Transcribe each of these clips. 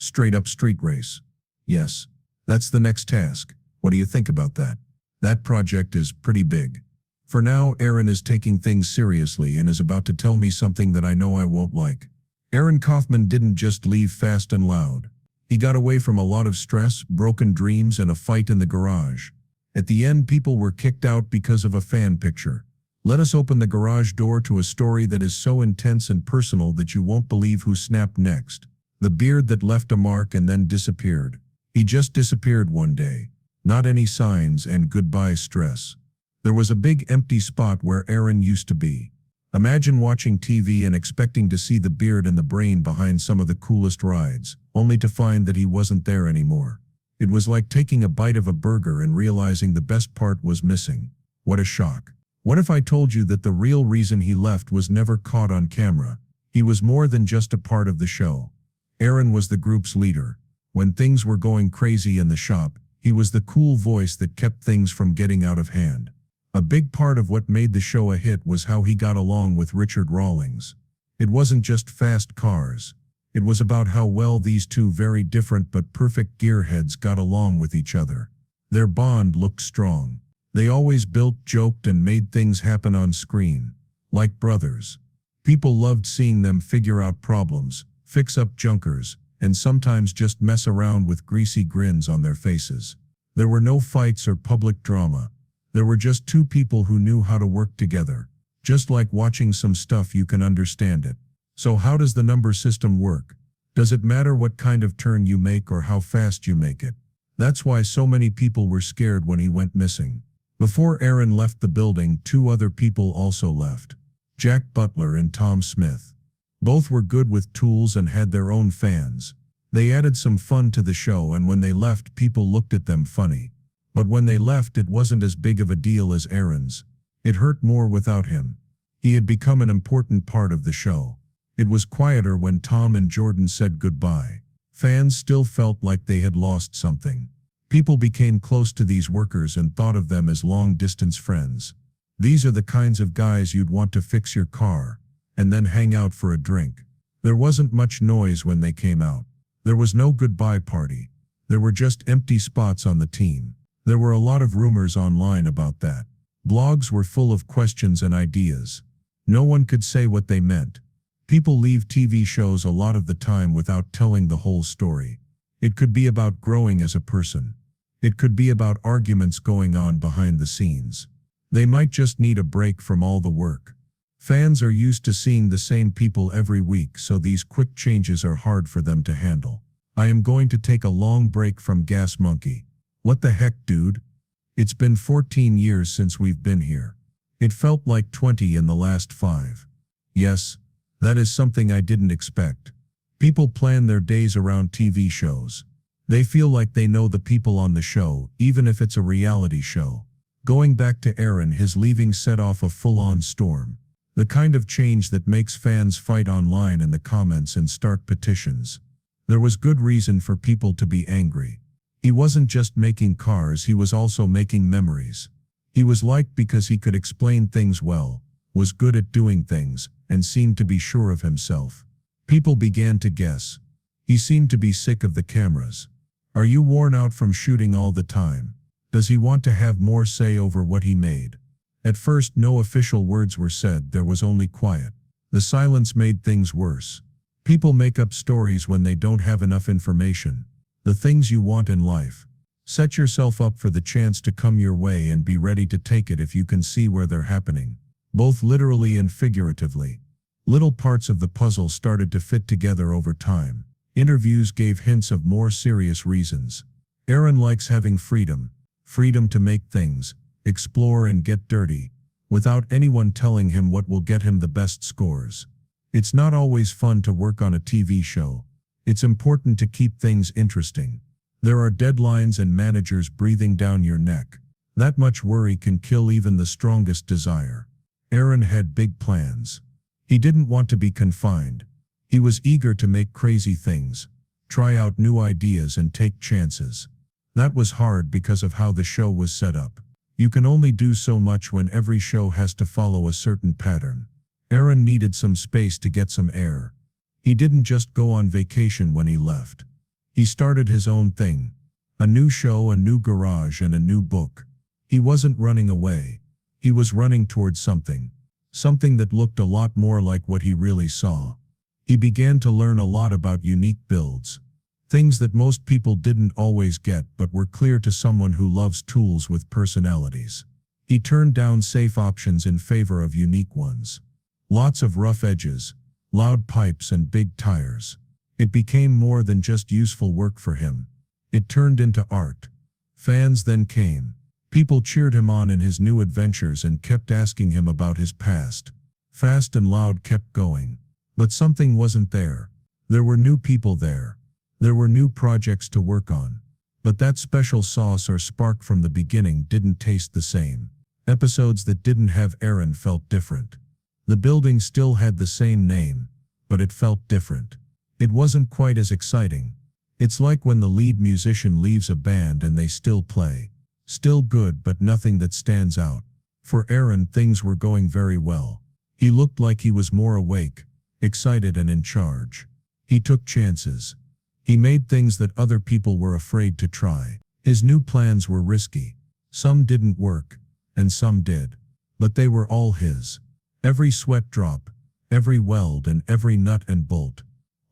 Straight up street race. Yes, that's the next task. What do you think about that? That project is pretty big. For now, Aaron is taking things seriously and is about to tell me something that I know I won't like. Aaron Kaufman didn't just leave fast and loud. He got away from a lot of stress, broken dreams, and a fight in the garage. At the end, people were kicked out because of a fan picture. Let us open the garage door to a story that is so intense and personal that you won't believe who snapped next. The beard that left a mark and then disappeared. He just disappeared one day. Not any signs and goodbye stress. There was a big empty spot where Aaron used to be. Imagine watching TV and expecting to see the beard and the brain behind some of the coolest rides, only to find that he wasn't there anymore. It was like taking a bite of a burger and realizing the best part was missing. What a shock. What if I told you that the real reason he left was never caught on camera? He was more than just a part of the show. Aaron was the group's leader. When things were going crazy in the shop, he was the cool voice that kept things from getting out of hand. A big part of what made the show a hit was how he got along with Richard Rawlings. It wasn't just fast cars. It was about how well these two very different but perfect gearheads got along with each other. Their bond looked strong. They always built, joked, and made things happen on screen. Like brothers. People loved seeing them figure out problems, fix up junkers, and sometimes just mess around with greasy grins on their faces. There were no fights or public drama. There were just two people who knew how to work together. Just like watching some stuff, you can understand it. So how does the number system work? Does it matter what kind of turn you make or how fast you make it? That's why so many people were scared when he went missing. Before Aaron left the building, two other people also left. Jack Butler and Tom Smith. Both were good with tools and had their own fans. They added some fun to the show, and when they left, people looked at them funny. But when they left, it wasn't as big of a deal as Aaron's. It hurt more without him. He had become an important part of the show. It was quieter when Tom and Jordan said goodbye. Fans still felt like they had lost something. People became close to these workers and thought of them as long-distance friends. These are the kinds of guys you'd want to fix your car, and then hang out for a drink. There wasn't much noise when they came out. There was no goodbye party. There were just empty spots on the team. There were a lot of rumors online about that. Blogs were full of questions and ideas. No one could say what they meant. People leave TV shows a lot of the time without telling the whole story. It could be about growing as a person. It could be about arguments going on behind the scenes. They might just need a break from all the work. Fans are used to seeing the same people every week, so these quick changes are hard for them to handle. I am going to take a long break from Gas Monkey. What the heck, dude? It's been 14 years since we've been here. It felt like 20 in the last 5. Yes, that is something I didn't expect. People plan their days around TV shows. They feel like they know the people on the show, even if it's a reality show. Going back to Aaron, his leaving set off a full-on storm. The kind of change that makes fans fight online in the comments and start petitions. There was good reason for people to be angry. He wasn't just making cars, he was also making memories. He was liked because he could explain things well, was good at doing things, and seemed to be sure of himself. People began to guess. He seemed to be sick of the cameras. Are you worn out from shooting all the time? Does he want to have more say over what he made? At first, no official words were said, there was only quiet. The silence made things worse. People make up stories when they don't have enough information. The things you want in life. Set yourself up for the chance to come your way and be ready to take it if you can see where they're happening. Both literally and figuratively. Little parts of the puzzle started to fit together over time. Interviews gave hints of more serious reasons. Aaron likes having freedom. Freedom to make things, explore and get dirty, without anyone telling him what will get him the best scores. It's not always fun to work on a TV show. It's important to keep things interesting. There are deadlines and managers breathing down your neck. That much worry can kill even the strongest desire. Aaron had big plans. He didn't want to be confined. He was eager to make crazy things, try out new ideas and take chances. That was hard because of how the show was set up. You can only do so much when every show has to follow a certain pattern. Aaron needed some space to get some air. He didn't just go on vacation when he left. He started his own thing. A new show, a new garage, and a new book. He wasn't running away. He was running towards something. Something that looked a lot more like what he really saw. He began to learn a lot about unique builds. Things that most people didn't always get but were clear to someone who loves tools with personalities. He turned down safe options in favor of unique ones. Lots of rough edges, loud pipes, and big tires. It became more than just useful work for him. It turned into art. Fans then came. People cheered him on in his new adventures and kept asking him about his past. Fast and Loud kept going. But something wasn't there. There were new people there. There were new projects to work on. But that special sauce or spark from the beginning didn't taste the same. Episodes that didn't have Aaron felt different. The building still had the same name, but it felt different. It wasn't quite as exciting. It's like when the lead musician leaves a band and they still play. Still good, but nothing that stands out. For Aaron, things were going very well. He looked like he was more awake, excited, and in charge. He took chances. He made things that other people were afraid to try. His new plans were risky. Some didn't work, and some did. But they were all his. Every sweat drop, every weld, and every nut and bolt.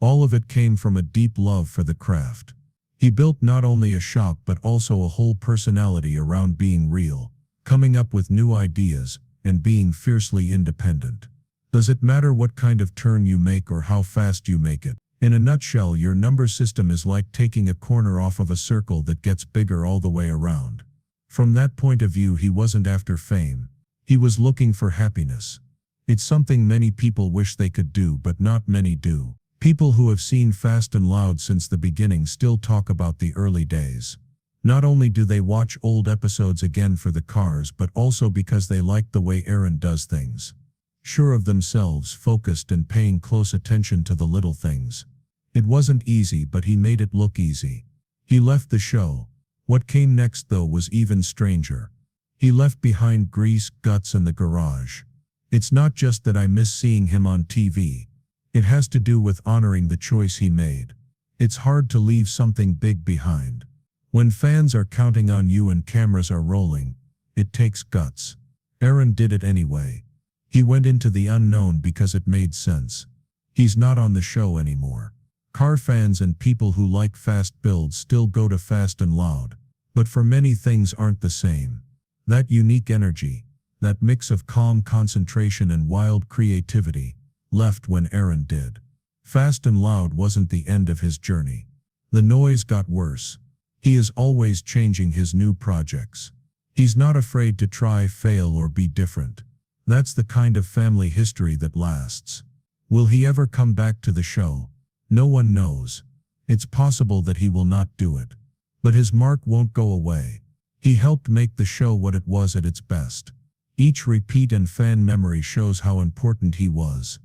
All of it came from a deep love for the craft. He built not only a shop but also a whole personality around being real, coming up with new ideas, and being fiercely independent. Does it matter what kind of turn you make or how fast you make it? In a nutshell, your number system is like taking a corner off of a circle that gets bigger all the way around. From that point of view, he wasn't after fame. He was looking for happiness. It's something many people wish they could do, but not many do. People who have seen Fast and Loud since the beginning still talk about the early days. Not only do they watch old episodes again for the cars, but also because they like the way Aaron does things. Sure of themselves, focused, and paying close attention to the little things. It wasn't easy, but he made it look easy. He left the show. What came next, though, was even stranger. He left behind grease, guts, and the garage. It's not just that I miss seeing him on TV. It has to do with honoring the choice he made. It's hard to leave something big behind. When fans are counting on you and cameras are rolling, it takes guts. Aaron did it anyway. He went into the unknown because it made sense. He's not on the show anymore. Car fans and people who like fast builds still go to Fast and Loud. But for many, things aren't the same. That unique energy, that mix of calm concentration and wild creativity, left when Aaron did. Fast and Loud wasn't the end of his journey. The noise got worse. He is always changing his new projects. He's not afraid to try, fail, or be different. That's the kind of family history that lasts. Will he ever come back to the show? No one knows. It's possible that he will not do it. But his mark won't go away. He helped make the show what it was at its best. Each repeat and fan memory shows how important he was.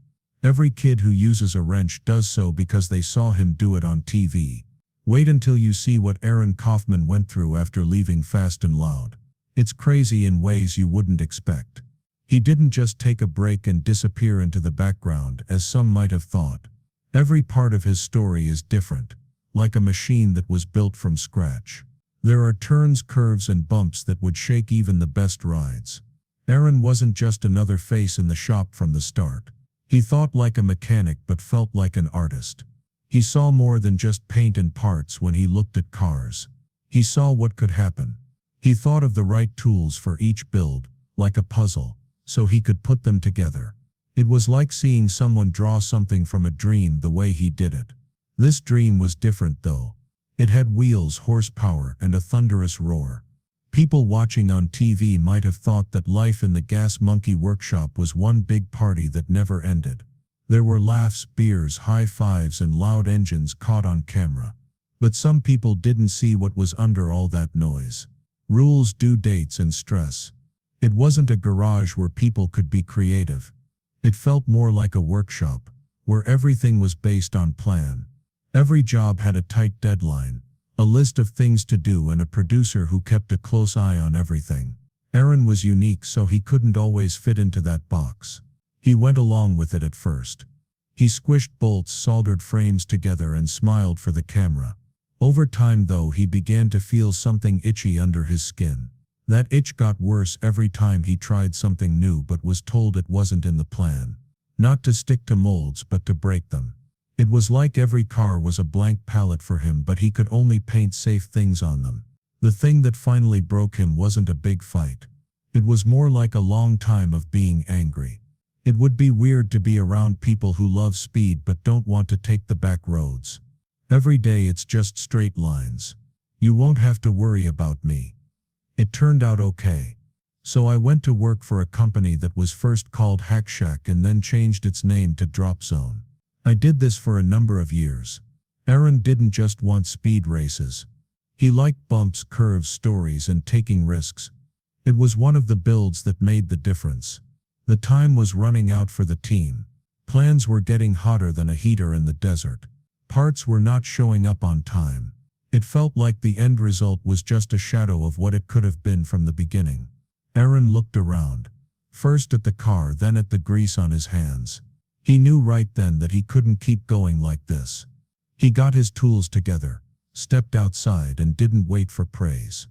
Every kid who uses a wrench does so because they saw him do it on TV. Wait until you see what Aaron Kaufman went through after leaving Fast and Loud. It's crazy in ways you wouldn't expect. He didn't just take a break and disappear into the background, as some might have thought. Every part of his story is different, like a machine that was built from scratch. There are turns, curves, and bumps that would shake even the best rides. Aaron wasn't just another face in the shop from the start. He thought like a mechanic but felt like an artist. He saw more than just paint and parts when he looked at cars. He saw what could happen. He thought of the right tools for each build, like a puzzle, so he could put them together. It was like seeing someone draw something from a dream the way he did it. This dream was different though. It had wheels, horsepower, and a thunderous roar. People watching on TV might have thought that life in the Gas Monkey workshop was one big party that never ended. There were laughs, beers, high fives, and loud engines caught on camera. But some people didn't see what was under all that noise. Rules, due dates, and stress. It wasn't a garage where people could be creative. It felt more like a workshop, where everything was based on plan. Every job had a tight deadline, a list of things to do, and a producer who kept a close eye on everything. Aaron was unique, so he couldn't always fit into that box. He went along with it at first. He squished bolts, soldered frames together, and smiled for the camera. Over time though, he began to feel something itchy under his skin. That itch got worse every time he tried something new but was told it wasn't in the plan. Not to stick to molds but to break them. It was like every car was a blank palette for him, but he could only paint safe things on them. The thing that finally broke him wasn't a big fight. It was more like a long time of being angry. It would be weird to be around people who love speed but don't want to take the back roads. Every day it's just straight lines. You won't have to worry about me. It turned out okay. So I went to work for a company that was first called Hack Shack and then changed its name to Drop Zone. I did this for a number of years. Aaron didn't just want speed races. He liked bumps, curves, stories, and taking risks. It was one of the builds that made the difference. The time was running out for the team. Plans were getting hotter than a heater in the desert. Parts were not showing up on time. It felt like the end result was just a shadow of what it could have been from the beginning. Aaron looked around. First at the car, then at the grease on his hands. He knew right then that he couldn't keep going like this. He got his tools together, stepped outside, and didn't wait for praise.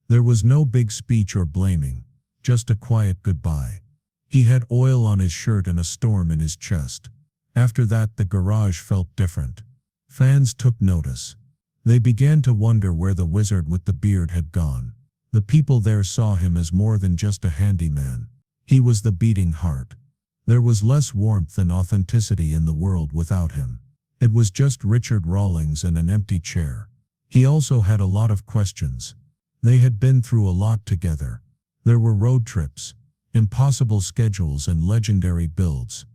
There was no big speech or blaming, just a quiet goodbye. He had oil on his shirt and a storm in his chest. After that, the garage felt different. Fans took notice. They began to wonder where the wizard with the beard had gone. The people there saw him as more than just a handyman. He was the beating heart. There was less warmth and authenticity in the world without him. It was just Richard Rawlings and an empty chair. He also had a lot of questions. They had been through a lot together. There were road trips, impossible schedules, and legendary builds.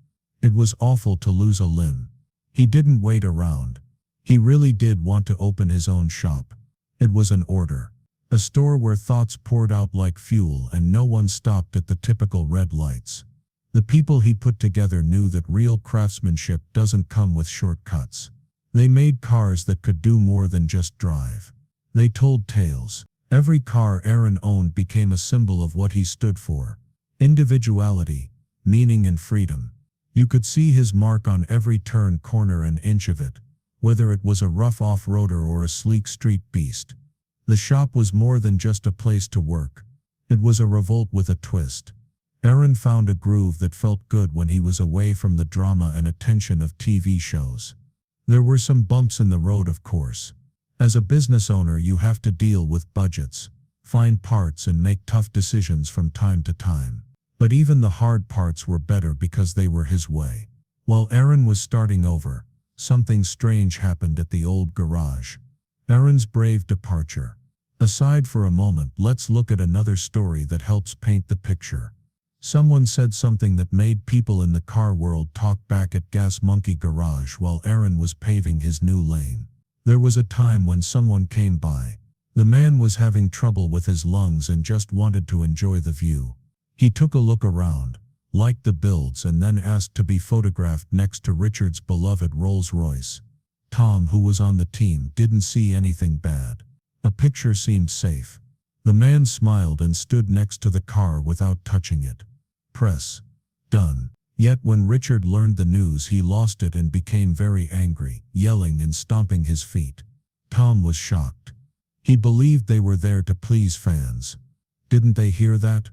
It was awful to lose a limb. He didn't wait around. He really did want to open his own shop. It was an order. A store where thoughts poured out like fuel and no one stopped at the typical red lights. The people he put together knew that real craftsmanship doesn't come with shortcuts. They made cars that could do more than just drive. They told tales. Every car Aaron owned became a symbol of what he stood for. Individuality, meaning, and freedom. You could see his mark on every turn, corner, and inch of it, whether it was a rough off-roader or a sleek street beast. The shop was more than just a place to work. It was a revolt with a twist. Aaron found a groove that felt good when he was away from the drama and attention of TV shows. There were some bumps in the road, of course. As a business owner, you have to deal with budgets, find parts, and make tough decisions from time to time. But even the hard parts were better because they were his way. While Aaron was starting over, something strange happened at the old garage. Aaron's brave departure. Aside for a moment, let's look at another story that helps paint the picture. Someone said something that made people in the car world talk back at Gas Monkey Garage while Aaron was paving his new lane. There was a time when someone came by. The man was having trouble with his lungs and just wanted to enjoy the view. He took a look around, liked the builds, and then asked to be photographed next to Richard's beloved Rolls-Royce. Tom, who was on the team, didn't see anything bad. A picture seemed safe. The man smiled and stood next to the car without touching it. Press. Done. Yet when Richard learned the news, he lost it and became very angry, yelling and stomping his feet. Tom was shocked. He believed they were there to please fans. Didn't they hear that?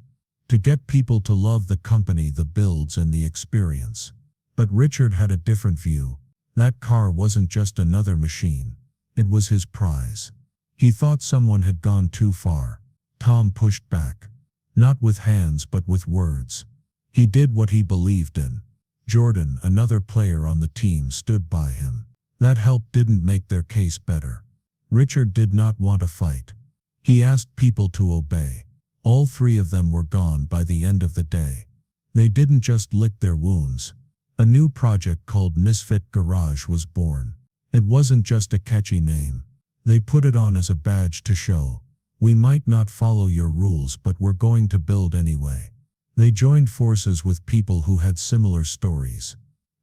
To get people to love the company, the builds, and the experience. But Richard had a different view. That car wasn't just another machine. It was his prize. He thought someone had gone too far. Tom pushed back. Not with hands but with words. He did what he believed in. Jordan, another player on the team, stood by him. That help didn't make their case better. Richard did not want a fight. He asked people to obey. All three of them were gone by the end of the day. They didn't just lick their wounds. A new project called Misfit Garage was born. It wasn't just a catchy name. They put it on as a badge to show, we might not follow your rules, but we're going to build anyway. They joined forces with people who had similar stories.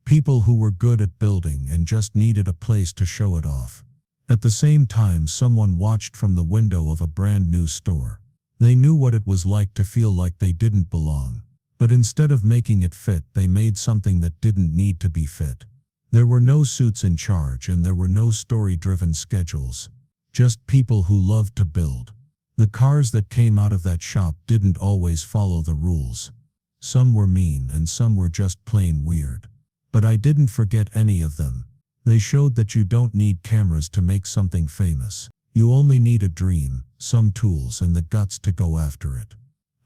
People who were good at building and just needed a place to show it off. At the same time, someone watched from the window of a brand new store. They knew what it was like to feel like they didn't belong. But instead of making it fit, they made something that didn't need to be fit. There were no suits in charge and there were no story-driven schedules. Just people who loved to build. The cars that came out of that shop didn't always follow the rules. Some were mean and some were just plain weird. But I didn't forget any of them. They showed that you don't need cameras to make something famous. You only need a dream, some tools, and the guts to go after it.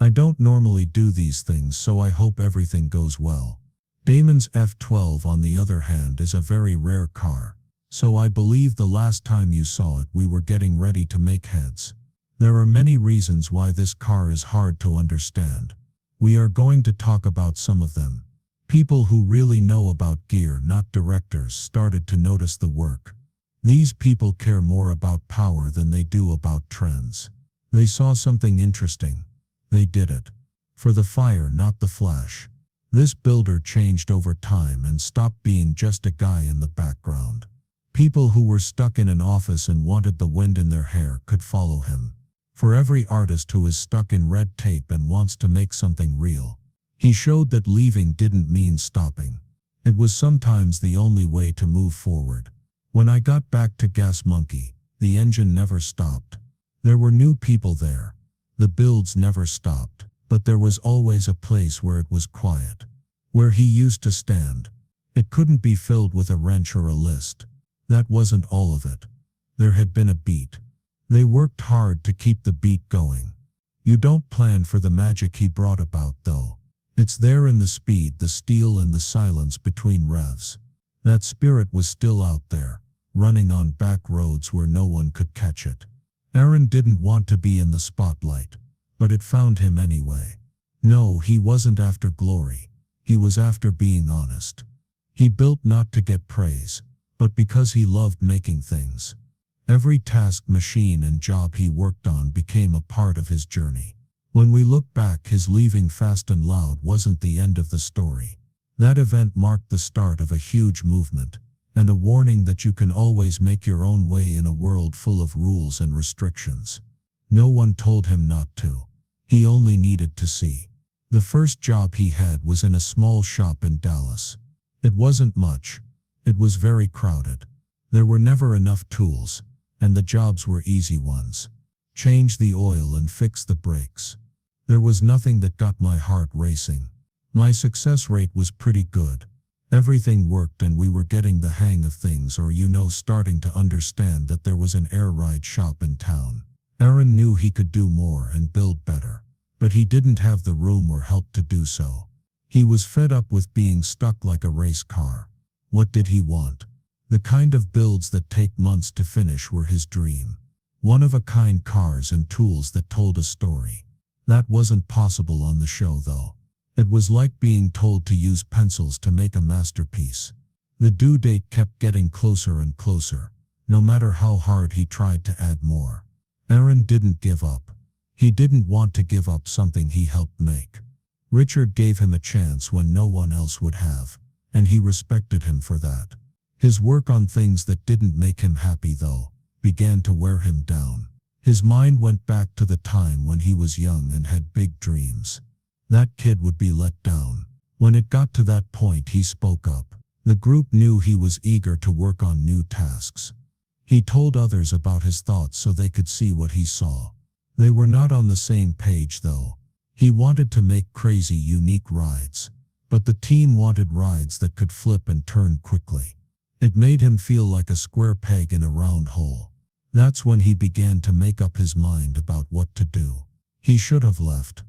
I don't normally do these things, so I hope everything goes well. Damon's F12, on the other hand, is a very rare car. So I believe the last time you saw it we were getting ready to make heads. There are many reasons why this car is hard to understand. We are going to talk about some of them. People who really know about gear, not directors, started to notice the work. These people care more about power than they do about trends. They saw something interesting. They did it. For the fire, not the flash. This builder changed over time and stopped being just a guy in the background. People who were stuck in an office and wanted the wind in their hair could follow him. For every artist who is stuck in red tape and wants to make something real, he showed that leaving didn't mean stopping. It was sometimes the only way to move forward. When I got back to Gas Monkey, the engine never stopped. There were new people there. The builds never stopped, but there was always a place where it was quiet, where he used to stand. It couldn't be filled with a wrench or a list. That wasn't all of it. There had been a beat. They worked hard to keep the beat going. You don't plan for the magic he brought about, though. It's there in the speed, the steel, and the silence between revs. That spirit was still out there, running on back roads where no one could catch it. Aaron didn't want to be in the spotlight, but it found him anyway. No, he wasn't after glory. He was after being honest. He built not to get praise, but because he loved making things. Every task, machine, and job he worked on became a part of his journey. When we look back, his leaving Fast and Loud wasn't the end of the story. That event marked the start of a huge movement, and a warning that you can always make your own way in a world full of rules and restrictions. No one told him not to. He only needed to see. The first job he had was in a small shop in Dallas. It wasn't much. It was very crowded. There were never enough tools, and the jobs were easy ones. Change the oil and fix the brakes. There was nothing that got my heart racing. My success rate was pretty good. Everything worked and we were getting the hang of things, or starting to understand that there was an air ride shop in town. Aaron knew he could do more and build better, but he didn't have the room or help to do so. He was fed up with being stuck like a race car. What did he want? The kind of builds that take months to finish were his dream. One-of-a-kind cars and tools that told a story. That wasn't possible on the show, though. It was like being told to use pencils to make a masterpiece. The due date kept getting closer and closer, no matter how hard he tried to add more. Aaron didn't give up. He didn't want to give up something he helped make. Richard gave him a chance when no one else would have, and he respected him for that. His work on things that didn't make him happy, though, began to wear him down. His mind went back to the time when he was young and had big dreams. That kid would be let down. When it got to that point, he spoke up. The group knew he was eager to work on new tasks. He told others about his thoughts so they could see what he saw. They were not on the same page, though. He wanted to make crazy, unique rides, but the team wanted rides that could flip and turn quickly. It made him feel like a square peg in a round hole. That's when he began to make up his mind about what to do. He should have left.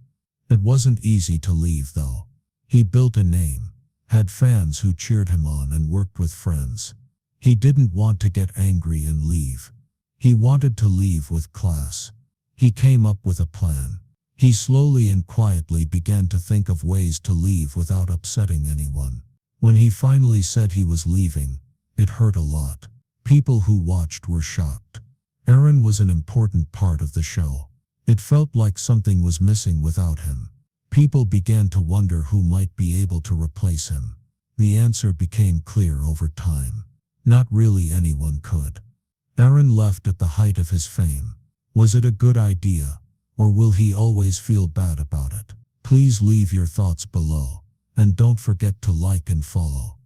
It wasn't easy to leave, though. He built a name, had fans who cheered him on, and worked with friends. He didn't want to get angry and leave. He wanted to leave with class. He came up with a plan. He slowly and quietly began to think of ways to leave without upsetting anyone. When he finally said he was leaving, it hurt a lot. People who watched were shocked. Aaron was an important part of the show. It felt like something was missing without him. People began to wonder who might be able to replace him. The answer became clear over time. Not really anyone could. Aaron left at the height of his fame. Was it a good idea, or will he always feel bad about it? Please leave your thoughts below, and don't forget to like and follow.